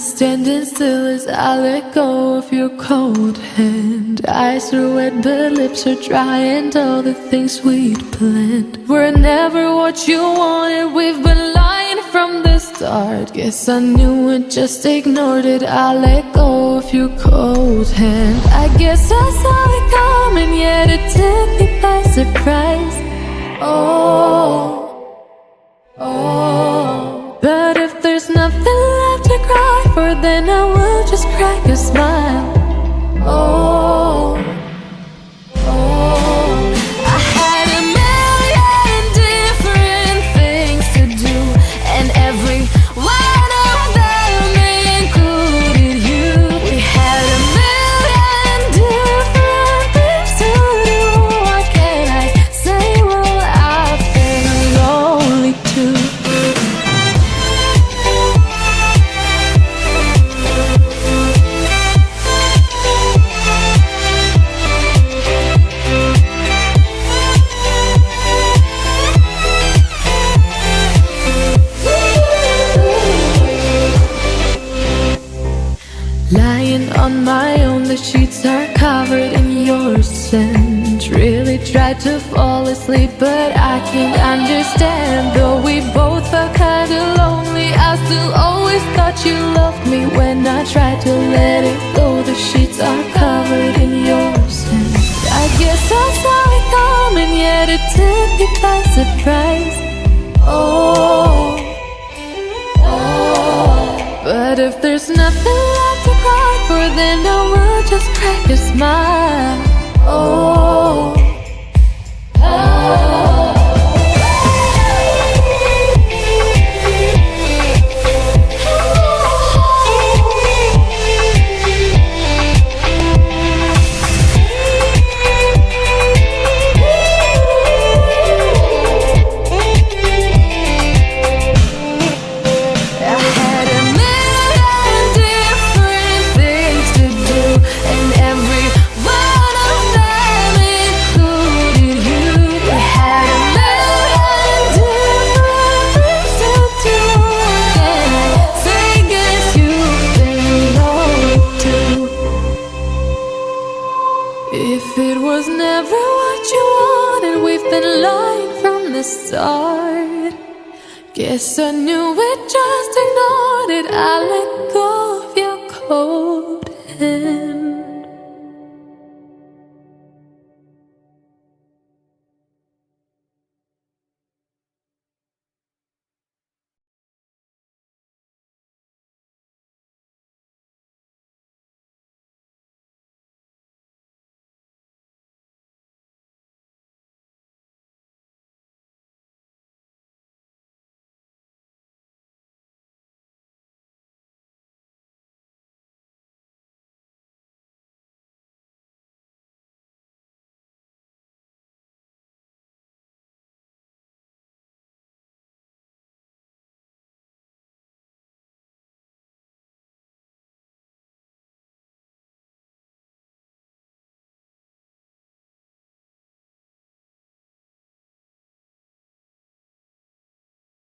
standing still as I let go of your cold hand. Eyes are wet but lips are dry, and all the things we'd planned were never what you wanted. We've been lying from the start. Guess I knew it, just ignored it. I let go of your cold hand. I guess I saw it coming, yet it took me by surprise. But if there's nothing left to cry for, then I will just crack a smile. I had a million different things to do, and every one of them included you. We had a million different things to do. What can I say? Well, I've been lonely too. Lying on my own, the sheets are covered in your scent. Really tried to fall asleep, but I can't understand. Though we both felt kinda lonely, I still always thought you loved me. When I tried to let it go, the sheets are covered in your scent. I guess I saw it coming, yet it took me by surprise. But if there's nothing left to cry for, then I will just crack a smile. If it was never what you wanted, we've been lying from the start. Guess I knew it, just ignored it. I let go of your cold hand.